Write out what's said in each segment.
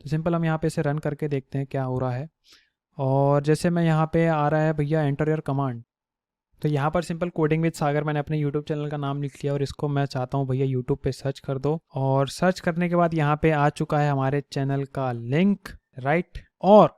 तो सिंपल हम यहाँ पे इसे रन करके देखते हैं क्या हो रहा है। और जैसे मैं यहाँ पे आ रहा है भैया एंटर योर कमांड, तो यहाँ पर सिंपल कोडिंग विद सागर मैंने अपने यूट्यूब चैनल का नाम लिख लिया और इसको मैं चाहता हूँ भैया यूट्यूब पे सर्च कर दो। और सर्च करने के बाद यहाँ पे आ चुका है हमारे चैनल का लिंक, राइट। और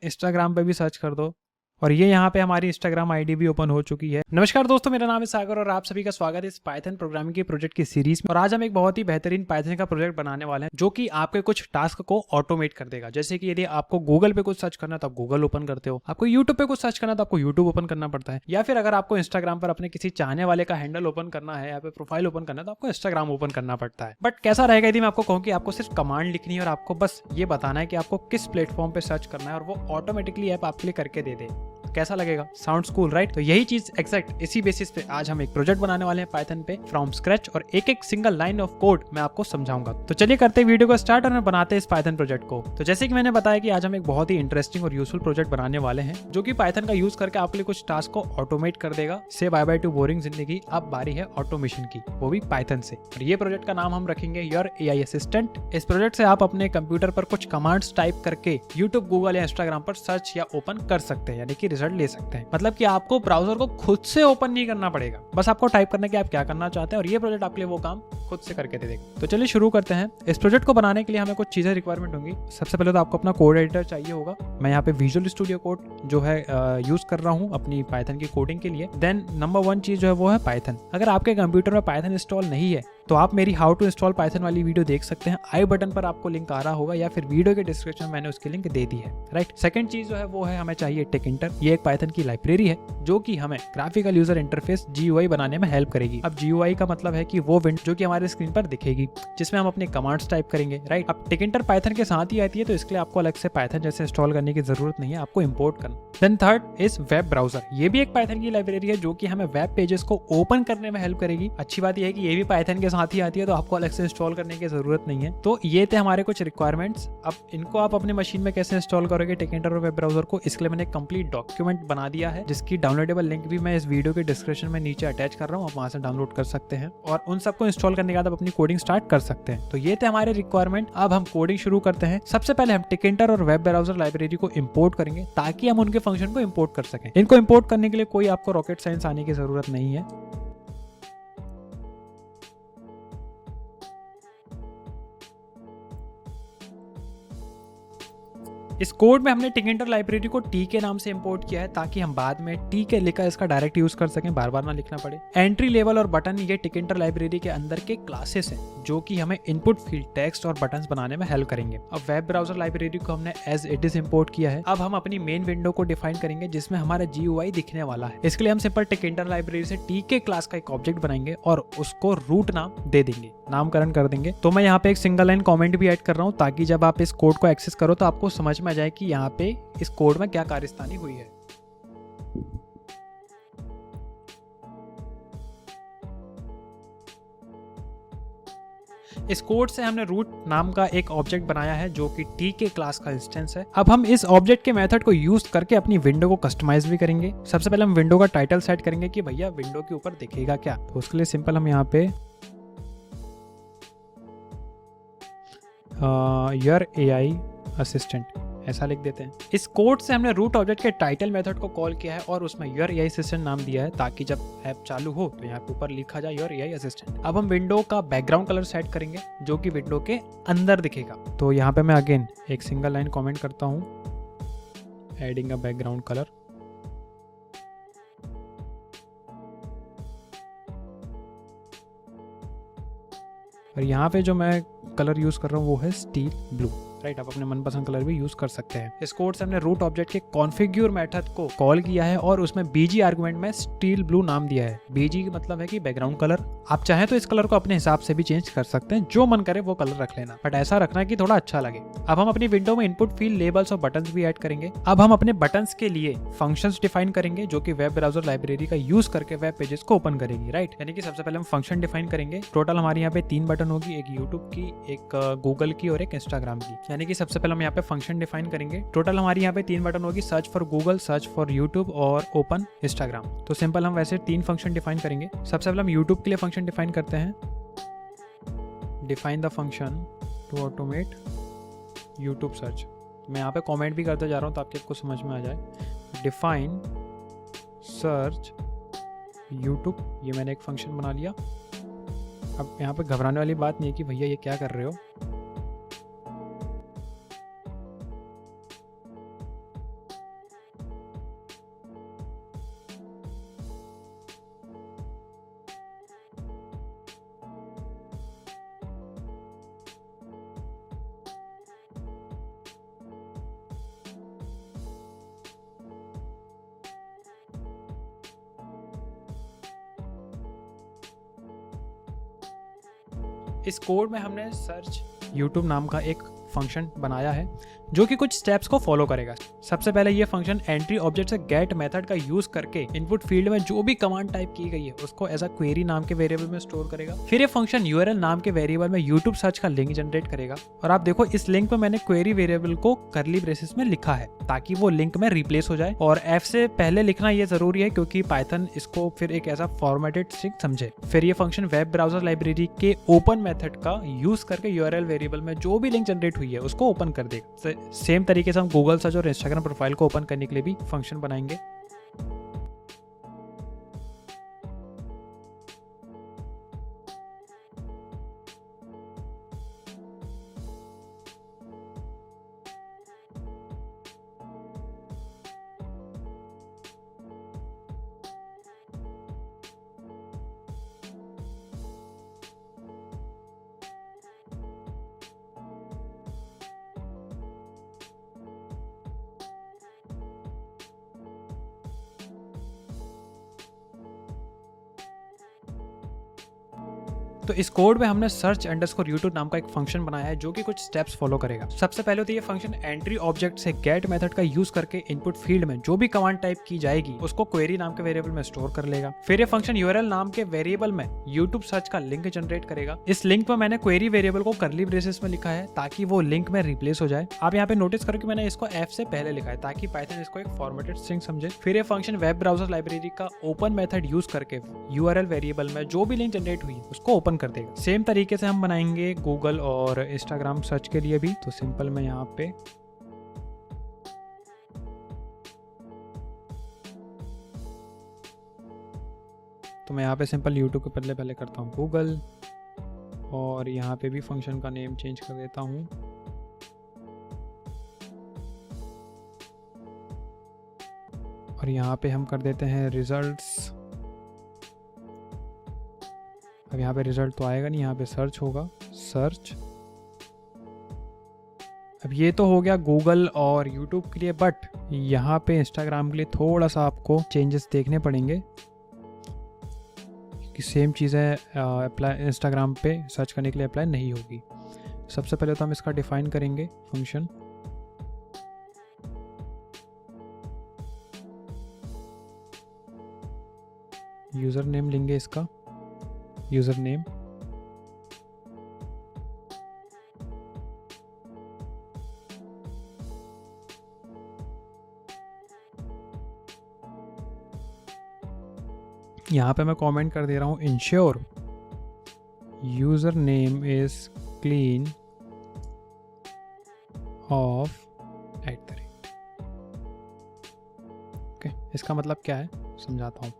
इंस्टाग्राम पे भी सर्च कर दो और ये यहाँ पे हमारी इंस्टाग्राम आईडी भी ओपन हो चुकी है। नमस्कार दोस्तों, मेरा नाम है सागर और आप सभी का स्वागत है इस पाइथन प्रोग्रामिंग के प्रोजेक्ट की सीरीज में। और आज हम एक बहुत ही बेहतरीन पाइथन का प्रोजेक्ट बनाने वाले हैं जो कि आपके कुछ टास्क को ऑटोमेट कर देगा। जैसे कि यदि आपको गूगल पे कुछ सर्च करना है तो आप गूगल ओपन करते हो, आपको यूट्यूब पे कुछ सर्च करना है तो आपको यूट्यूब ओपन करना पड़ता है, या फिर अगर आपको इंस्टाग्राम पर अपने किसी चाहने वाले का हैंडल ओपन करना है या फिर प्रोफाइल ओपन करना है तो आपको इंस्टाग्राम ओपन करना पड़ता है। बट कैसा रहेगा यदि मैं आपको कहूँ कि आपको सिर्फ कमांड लिखनी है और आपको बस ये बताना है कि आपको किस प्लेटफॉर्म पे सर्च करना है और वो ऑटोमेटिकली ऐप आपके लिए करके दे दे। कैसा लगेगा? Sounds cool, right? तो यही चीज एग्जैक्ट इसी बेसिस पे आज हम एक प्रोजेक्ट बनाने वाले हैं पाइथन पे फ्रॉम स्क्रैच, और एक एक सिंगल लाइन ऑफ कोड मैं आपको समझाऊंगा। तो चलिए करते हैं वीडियो को स्टार्ट और बनाते हैं इस पाइथन प्रोजेक्ट को। तो जैसे कि मैंने बताया कि आज हम एक बहुत ही इंटरेस्टिंग और यूजफुल प्रोजेक्ट बनाने वाले हैं जो कि पाइथन का यूज करके आपके लिए कुछ टास्क को ऑटोमेट कर देगा। से बाय बाय टू बोरिंग जिंदगी, अब बारी है ऑटोमेशन की, वो भी पाइथन से। और ये प्रोजेक्ट का नाम हम रखेंगे योर एआई असिस्टेंट। इस प्रोजेक्ट से आप अपने कंप्यूटर पर कुछ कमांड्स टाइप करके यूट्यूब, गूगल या इंस्टाग्राम पर सर्च या ओपन कर सकते हैं, यानी कि रिजल्ट ले सकते हैं। मतलब कि आपको ब्राउजर को खुद से ओपन नहीं करना पड़ेगा, बस आपको टाइप करना कि आप क्या करना चाहते हैं और ये प्रोजेक्ट आपके लिए वो काम खुद से करके दे देगा। तो चलिए शुरू करते हैं। इस प्रोजेक्ट को बनाने के लिए हमें कुछ चीजें रिक्वायरमेंट होंगी। सबसे पहले तो आपको अपना कोड एडिटर चाहिए होगा। मैं यहाँ पे विजुअल स्टूडियो कोड जो है यूज कर रहा हूँ अपनी पाइथन की कोडिंग के लिए। देन नंबर 1 चीज जो है वो है पाइथन। अगर आपके कंप्यूटर में पाइथन इंस्टॉल नहीं है तो आप मेरी हाउ टू इंस्टॉल पाइथन वाली वीडियो देख सकते हैं। आई बटन पर आपको लिंक आ रहा होगा या फिर वीडियो के डिस्क्रिप्शन में मैंने उसकी लिंक दे दी है, राइट। सेकंड चीज जो है वो है हमें चाहिए टेकिंटर। ये एक पाइथन की लाइब्रेरी है जो कि हमें ग्राफिकल यूजर इंटरफेस GUI बनाने में हेल्प करेगी। अब GUI का मतलब है कि वो विंडो जो कि हमारे स्क्रीन पर दिखेगी जिसमें हम अपने कमांड्स टाइप करेंगे, राइट। अब टेकिंटर पाइथन के साथ ही आती है तो इसके लिए आपको अलग से पाइथन जैसे इंस्टॉल करने की जरूरत नहीं है, आपको इंपोर्ट करना। Then third is web browser. ये भी एक पाइथन की लाइब्रेरी है जो कि हमें वेब पेजेस को ओपन करने में हेल्प करेगी। अच्छी बात यह है कि ये भी पाइथन के साथ ही आती है तो आपको अलग से इंस्टॉल करने की जरूरत नहीं है। तो ये थे हमारे कुछ रिक्वायरमेंट्स। अब इनको आप अपने मशीन में कैसे इंस्टॉल करोगे टेकिंटर और वेब ब्राउजर को, इसके लिए मैंने कंप्लीट डॉक्यूमेंट बना दिया है जिसकी डाउनलोडेबल लिंक भी मैं इस वीडियो के डिस्क्रिप्शन में नीचे अटैच कर रहा हूँ, आप वहां से डाउनलोड कर सकते हैं और उन सबको इंस्टॉल करने के बाद आप अपनी कोडिंग स्टार्ट कर सकते हैं। तो ये थे हमारे रिक्वायरमेंट। अब हम कोडिंग शुरू करते हैं। सबसे पहले हम टेकिंटर और वेब ब्राउजर लाइब्रेरी को इंपोर्ट करेंगे ताकि हम उनके फंक्शन को इंपोर्ट कर सकें। इनको इंपोर्ट करने के लिए कोई आपको रॉकेट साइंस आने की जरूरत नहीं है। इस कोड में हमने टेकिंटर लाइब्रेरी को टी के नाम से इंपोर्ट किया है ताकि हम बाद में टी के लिखकर इसका डायरेक्ट यूज कर सकें, बार बार ना लिखना पड़े। एंट्री लेवल और बटन ये टेकिंटर लाइब्रेरी के अंदर के क्लासेस हैं जो कि हमें इनपुट फील्ड, टेक्स्ट और बटन्स बनाने में हेल्प करेंगे। अब वेब ब्राउजर लाइब्रेरी को हमने एज इट इज इंपोर्ट किया है। अब हम अपनी मेन विंडो को डिफाइन करेंगे जिसमें हमारा GUI दिखने वाला है। इसके लिए हम सिंपल टेकिंटर लाइब्रेरी से टी के क्लास का एक ऑब्जेक्ट बनाएंगे और उसको रूट नाम दे देंगे, नामकरण कर देंगे। तो मैं यहाँ पे एक सिंगल लाइन कमेंट भी ऐड कर रहा हूँ ताकि जब आप इस कोड को एक्सेस करो तो आपको समझ में आ जाए कि यहाँ पे इस कोड में क्या कार्यस्तानी हुई है। इस कोड से हमने रूट नाम का एक ऑब्जेक्ट बनाया है जो कि टी के क्लास का इंस्टेंस है। अब हम इस ऑब्जेक्ट के मेथड को यूज करके अपनी विंडो को कस्टमाइज भी करेंगे। सबसे पहले हम विंडो का टाइटल सेट करेंगे कि भैया विंडो के ऊपर दिखेगा क्या। तो उसके लिए सिंपल हम यहाँ पे योर एआई असिस्टेंट ऐसा लिख देते हैं। इस कोड से हमने रूट ऑब्जेक्ट के टाइटल मेथड को कॉल किया है और उसमें योर एआई असिस्टेंट नाम दिया है ताकि जब ऐप चालू हो तो यहाँ पे ऊपर लिखा जाए योर एआई असिस्टेंट। अब हम विंडो का बैकग्राउंड कलर सेट करेंगे जो कि विंडो के अंदर दिखेगा। तो यहाँ पे मैं अगेन एक सिंगल लाइन कमेंट करता हूँ, एडिंग अ बैकग्राउंड कलर। और यहाँ पे जो मैं कलर यूज कर रहा हूँ वो है स्टील ब्लू, राइट। आप अपने मनपसंद कलर भी यूज कर सकते हैं। इस कोड से हमने रूट ऑब्जेक्ट के कॉन्फ़िगर मेथड को कॉल किया है और उसमें BG आर्गुमेंट में स्टील ब्लू नाम दिया है। BG का मतलब है कि बैकग्राउंड कलर। आप चाहें तो इस कलर को अपने हिसाब से भी चेंज कर सकते हैं, जो मन करे वो कलर रख लेना, बट ऐसा रखना कि थोड़ा अच्छा लगे। अब हम अपनी विंडो में इनपुट फील्ड, लेबल्स और बटन्स भी ऐड करेंगे। अब हम अपने बटन्स के लिए फंक्शंस डिफाइन करेंगे जो कि वेब ब्राउजर लाइब्रेरी का यूज करके वेब पेजेस को ओपन करेंगी, राइट। यानी कि सबसे पहले हम फंक्शन डिफाइन करेंगे। टोटल हमारे यहाँ पे 3 बटन होगी, एक यूट्यूब की, एक गूगल की और एक इंस्टाग्राम की। यानी कि सबसे पहले हम यहाँ पे फंक्शन डिफाइन करेंगे। टोटल हमारी यहाँ पे 3 बटन होगी, search for Google, search for YouTube और ओपन इंस्टाग्राम। तो सिंपल हम वैसे 3 फंक्शन डिफाइन करेंगे। सबसे पहले हम यूट्यूब के लिए फंक्शन डिफाइन करते हैं। Define the function to automate YouTube search. मैं यहाँ पे कमेंट भी करते जा रहा हूँ ताकि आपको समझ में आ जाए। डिफाइन सर्च यूट्यूब, ये मैंने एक फंक्शन बना लिया। अब यहाँ पे घबराने वाली बात नहीं है कि भैया ये क्या कर रहे हो। इस कोड में हमने सर्च यूट्यूब नाम का एक फंक्शन बनाया है जो कि कुछ स्टेप्स को फॉलो करेगा। सबसे पहले ये फंक्शन एंट्री ऑब्जेक्ट से गेट मेथड का यूज करके इनपुट फील्ड में जो भी कमांड टाइप की गई है उसको एज अ क्वेरी नाम के वेरिएबल में स्टोर करेगा। फिर ये फंक्शन यूआरएल नाम के वेरिएबल में यूट्यूब सर्च का लिंक जनरेट करेगा। और आप देखो इस लिंक में मैंने क्वेरी वेरिएबल को करली ब्रेसेस में लिखा है ताकि वो लिंक में रिप्लेस हो जाए। और एफ से पहले लिखना ये जरूरी है क्योंकि पाइथन इसको फिर एक ऐसा फॉर्मेटेड स्ट्रिंग समझे। फिर ये फंक्शन वेब ब्राउजर लाइब्रेरी के ओपन मेथड का यूज करके यूआरएल वेरिएबल में जो भी लिंक जनरेट हुई है उसको ओपन कर देगा। सेम तरीके से हम गूगल सर्च और इंस्टाग्राम प्रोफाइल को ओपन करने के लिए भी फंक्शन बनाएंगे। तो इस कोड में हमने सर्च अंडरस्कोर यूट्यूब नाम का एक फंक्शन बनाया है जो कि कुछ स्टेप्स फॉलो करेगा। सबसे पहले तो ये फंक्शन एंट्री ऑब्जेक्ट से गेट मेथड का यूज करके इनपुट फील्ड में जो भी कमांड टाइप की जाएगी उसको क्वेरी नाम के वेरिएबल में स्टोर कर लेगा। फिर ये फंक्शन यूआरएल नाम के वेरिएबल में यूट्यूब सर्च का लिंक जनरेट करेगा। इस लिंक में मैंने क्वेरी वेरिएबल को करली ब्रेसेस में लिखा है ताकि वो लिंक में रिप्लेस हो जाए। आप यहाँ पे नोटिस करो कि मैंने इसको एफ से पहले लिखा है ताकि पाइथन इसको एक फॉर्मेटेड स्ट्रिंग समझे। फिर ये फंक्शन वेब ब्राउजर लाइब्रेरी का ओपन मेथड यूज करके यूआरएल वेरिएबल में जो भी लिंक जनरेट हुई उसको ओपन कर देगा। सेम तरीके से हम बनाएंगे गूगल और इंस्टाग्राम सर्च के लिए भी। तो सिंपल मैं यहाँ पे सिंपल यूट्यूब के पहले करता हूँ गूगल और यहाँ पे भी फंक्शन का नेम चेंज कर देता हूँ। और यहाँ पे हम कर देते हैं रिजल्ट्स। अब यहाँ पे रिजल्ट तो आएगा नहीं, यहाँ पे सर्च होगा, सर्च। अब ये तो हो गया गूगल और यूट्यूब के लिए, बट यहाँ पे इंस्टाग्राम के लिए थोड़ा सा आपको चेंजेस देखने पड़ेंगे कि सेम चीज़ें अप्लाई इंस्टाग्राम पे सर्च करने के लिए अप्लाई नहीं होगी। सबसे पहले तो हम इसका डिफाइन करेंगे फंक्शन। यूज़र नेम लेंगे इसका, यूज़र नेम। यहाँ पे मैं कमेंट कर दे रहा हूँ ensure user name is clean of @ okay. इसका मतलब क्या है समझाता हूँ।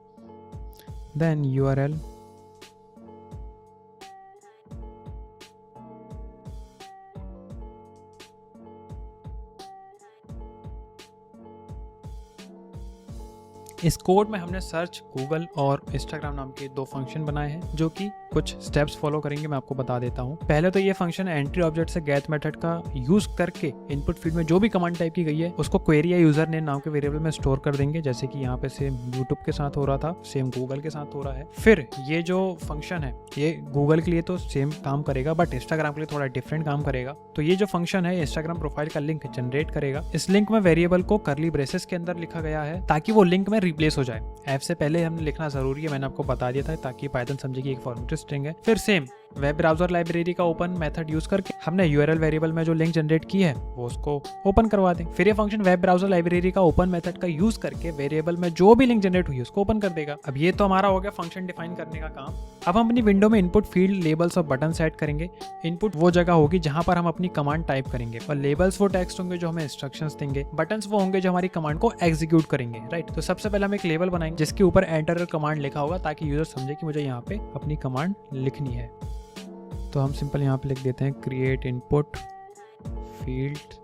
देन URL इस कोड में हमने सर्च, गूगल और इंस्टाग्राम नाम के 2 फंक्शन बनाए हैं जो कि कुछ स्टेप्स फॉलो करेंगे। मैं आपको बता देता हूँ। पहले तो ये फंक्शन एंट्री ऑब्जेक्ट से गेट मेथड का यूज करके इनपुट फील्ड में जो भी कमांड टाइप की गई है उसको क्वेरी या यूजर नेम नाम के वेरिएबल में स्टोर कर देंगे, जैसे कि यहाँ पे सेम यूट्यूब के साथ हो रहा था, सेम गूगल के साथ हो रहा है। फिर ये जो फंक्शन है ये गूगल के लिए तो सेम काम करेगा बट इंस्टाग्राम के लिए थोड़ा डिफरेंट काम करेगा। तो ये जो फंक्शन है इंस्टाग्राम प्रोफाइल का लिंक जनरेट करेगा। इस लिंक में वेरिएबल को करली ब्रेसेस के अंदर लिखा गया है ताकि वो लिंक में रिप्लेस हो जाए। एफ से पहले हमने लिखना जरूरी है, मैंने आपको बता दिया था ताकि पाइथन समझे कि एक फॉर्मेटेड स्ट्रिंग है। फिर सेम वेब ब्राउजर लाइब्रेरी का ओपन मेथड यूज करके हमने यूआरएल वेरिएबल में जो लिंक जनरेट की है वो उसको ओपन करवा दें। फिर ये फंक्शन वेब ब्राउजर लाइब्रेरी का ओपन मेथड का यूज करके वेरिएबल में जो भी लिंक जनरेट हुई है उसको ओपन कर देगा। अब ये तो हमारा हो गया फंक्शन डिफाइन करने का काम। अब हम अपनी विंडो में इनपुट फील्ड, लेबल्स और बटन सेट करेंगे। इनपुट वो जगह होगी जहां पर हम अपनी कमांड टाइप करेंगे, और लेबल्स वो टेक्स्ट होंगे जो हमें इंस्ट्रक्शंस देंगे, बटन्स वो होंगे जो हमारी कमांड को एग्जीक्यूट करेंगे, राइट। तो सबसे पहले हम एक लेबल बनाएंगे जिसके ऊपर एंटर कमांड लिखा होगा ताकि यूजर समझे कि मुझे यहाँ पे अपनी कमांड लिखनी है। तो हम सिंपल यहाँ पे लिख देते हैं क्रिएट इनपुट फील्ड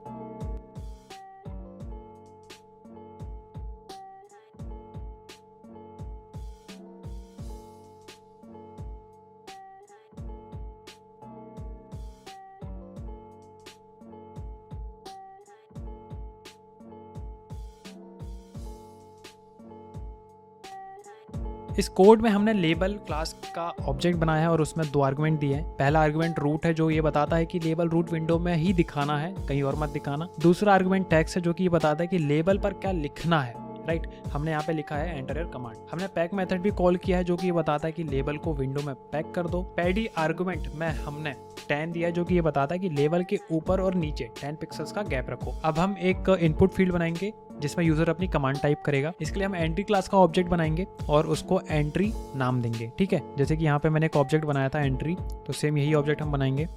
इस कोड में हमने लेबल क्लास का ऑब्जेक्ट बनाया है और उसमें 2 आर्गुमेंट दिए हैं। पहला आर्गुमेंट रूट है जो ये बताता है कि लेबल रूट विंडो में ही दिखाना है, कहीं और मत दिखाना। दूसरा आर्गुमेंट टेक्स्ट है जो कि ये बताता है कि लेबल पर क्या लिखना है, राइट। हमने यहाँ पे लिखा है एंटर योर कमांड। हमने पैक मेथड भी कॉल किया है जो कि ये बताता है कि लेबल को विंडो में पैक कर दो। पैडी आर्गुमेंट में हमने 10 दिया है जो कि ये बताता है कि लेबल के ऊपर और नीचे 10 पिक्सल्स का गैप रखो। अब हम एक इनपुट फील्ड बनाएंगे जिसमें यूजर अपनी कमांड टाइप करेगा। इसके लिए हम एंट्री क्लास का ऑब्जेक्ट बनाएंगे और उसको एंट्री नाम देंगे, ठीक है। जैसे कि यहाँ पे मैंने एक ऑब्जेक्ट बनाया था एंट्री, तो सेम यही ऑब्जेक्ट हम बनाएंगे।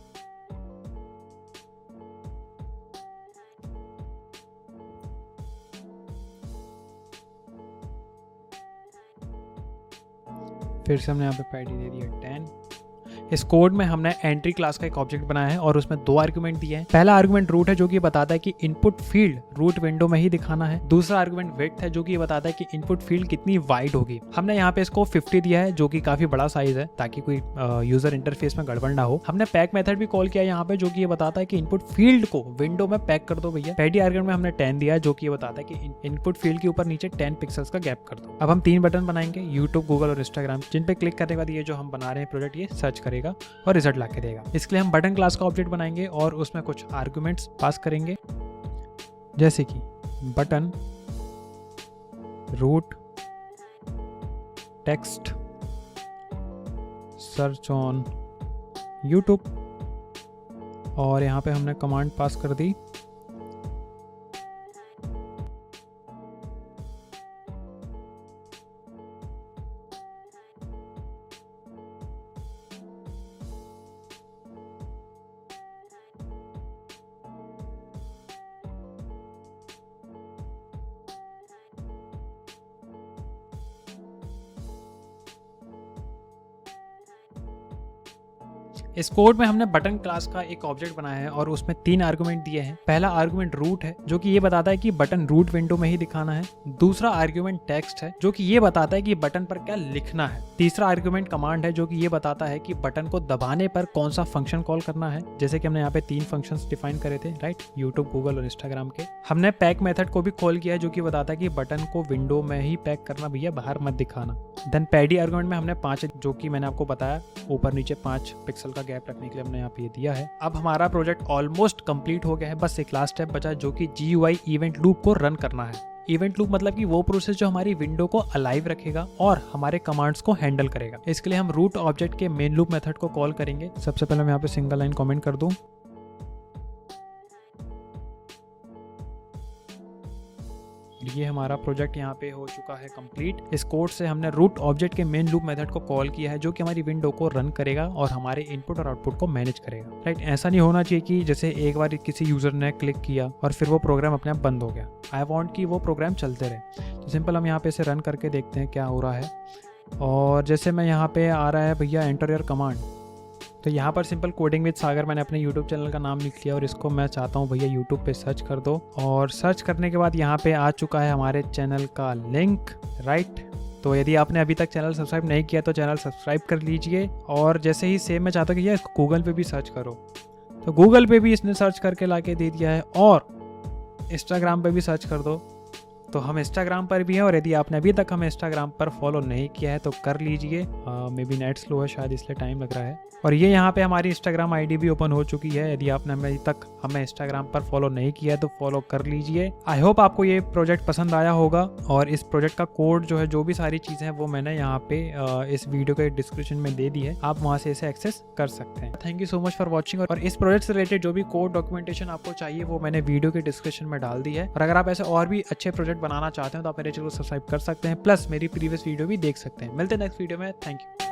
फिर से हमने यहाँ पे पैडी दे दिया 10। इस कोड में हमने एंट्री क्लास का एक ऑब्जेक्ट बनाया है और उसमें 2 आर्गुमेंट दिए हैं। पहला आर्गुमेंट रूट है जो कि बताता है कि इनपुट फील्ड रूट विंडो में ही दिखाना है। दूसरा आर्गुमेंट विड्थ है जो कि बताता है कि इनपुट फील्ड कितनी वाइड होगी। हमने यहाँ पे इसको 50 दिया है जो कि काफी बड़ा साइज है ताकि कोई यूजर इंटरफेस में गड़बड़ ना हो। हमने पैक मेथड भी कॉल किया यहाँ पे जो कि ये बताता है कि इनपुट फील्ड को विंडो में पैक कर दो भैया। पैडी आर्गुमेंट में हमने 10 दिया है जो कि ये बताता है कि इनपुट फील्ड के ऊपर नीचे 10 पिक्सल्स का गैप कर दो। अब हम 3 बटन बनाएंगे, यूट्यूब, गूगल और इंस्टाग्राम, जिन पे क्लिक करने के बाद ये जो हम बना रहे हैं प्रोडक्ट ये सर्च करेगा और रिजल्ट ला के देगा। इसके लिए हम बटन क्लास का ऑब्जेक्ट बनाएंगे और उसमें कुछ आर्गुमेंट्स पास करेंगे जैसे कि button root text search on YouTube, और यहां पे हमने कमांड पास कर दी इस कोड में हमने बटन क्लास का एक ऑब्जेक्ट बनाया है और उसमें 3 आर्गुमेंट दिए हैं। पहला आर्गुमेंट रूट है जो कि ये बताता है कि बटन रूट विंडो में ही दिखाना है। दूसरा आर्गुमेंट टेक्स्ट है जो कि ये बताता है कि बटन पर क्या लिखना है। तीसरा आर्गुमेंट कमांड है जो कि ये बताता है कि बटन को दबाने पर कौन सा फंक्शन कॉल करना है। जैसे कि हमने यहाँ पे 3 फंक्शंस डिफाइन करे थे, राइट, यूट्यूब, गूगल और इंस्टाग्राम के। हमने पैक मेथड को भी कॉल किया है जो कि बताता है कि बटन को विंडो में ही पैक करना भैया, बाहर मत दिखाना। देन पैडी आर्गुमेंट में हमने 5 जो कि मैंने आपको बताया ऊपर नीचे 5 पिक्सल का गैप रखने के लिए हमने यहाँ पे दिया है। अब हमारा प्रोजेक्ट ऑलमोस्ट कंप्लीट हो गया है, बस एक लास्ट स्टेप बचा है जो कि GUI इवेंट लूप को रन करना है। इवेंट लूप मतलब कि वो प्रोसेस जो हमारी विंडो को अलाइव रखेगा और हमारे कमांड्स को हैंडल करेगा। इसके लिए हम रूट ऑब्जेक्ट के मेन लूप मेथड को कॉल करेंगे। सबसे पहले मैं यहाँ पे सिंगल लाइन कमेंट कर दूं, ये हमारा प्रोजेक्ट यहाँ पे हो चुका है कंप्लीट। इस कोड से हमने रूट ऑब्जेक्ट के मेन लूप मेथड को कॉल किया है जो कि हमारी विंडो को रन करेगा और हमारे इनपुट और आउटपुट को मैनेज करेगा, राइट। ऐसा नहीं होना चाहिए कि जैसे एक बार किसी यूजर ने क्लिक किया और फिर वो प्रोग्राम अपने आप बंद हो गया। आई वांट कि वो प्रोग्राम चलते रहे। तो सिंपल हम यहाँ पे इसे रन करके देखते हैं क्या हो रहा है। और जैसे मैं यहाँ पे आ रहा है भैया एंटर योर कमांड, तो यहाँ पर सिंपल कोडिंग विद सागर मैंने अपने यूट्यूब चैनल का नाम लिख लिया और इसको मैं चाहता हूँ भैया यूट्यूब पे सर्च कर दो। और सर्च करने के बाद यहाँ पे आ चुका है हमारे चैनल का लिंक, राइट। तो यदि आपने अभी तक चैनल सब्सक्राइब नहीं किया तो चैनल सब्सक्राइब कर लीजिए। और जैसे ही सेम मैं चाहता हूँ कि इसको गूगल पे भी सर्च करो, तो गूगल पे भी इसने सर्च करके ला के दे दिया है। और इंस्टाग्राम पे भी सर्च कर दो तो हम इंस्टाग्राम पर भी हैं, और यदि आपने अभी तक हमें इंस्टाग्राम पर फॉलो नहीं किया है तो कर लीजिए। मे बी नेट स्लो है शायद, इसलिए टाइम लग रहा है। और ये यहाँ पे हमारी इंस्टाग्राम आईडी भी ओपन हो चुकी है। यदि आपने अभी तक हमें इंस्टाग्राम पर फॉलो नहीं किया है तो फॉलो कर लीजिए। आई होप आपको ये प्रोजेक्ट पसंद आया होगा, और इस प्रोजेक्ट का कोड जो है, जो भी सारी चीज़ें हैं वो मैंने यहाँ पे इस वीडियो के डिस्क्रिप्शन में दे दी है, आप वहाँ से इसे एक्सेस कर सकते हैं। Thank you so much for watching. और इस प्रोजेक्ट से रिलेटेड जो भी कोड डॉक्यूमेंटेशन आपको चाहिए वो मैंने वीडियो के डिस्क्रिप्शन में डाल दी है। और अगर आप ऐसे और भी अच्छे प्रोजेक्ट बनाना चाहते हैं तो आप मेरे चैनल को सब्सक्राइब कर सकते हैं, प्लस मेरी प्रीवियस वीडियो भी देख सकते हैं। मिलते हैं नेक्स्ट वीडियो में। Thank you.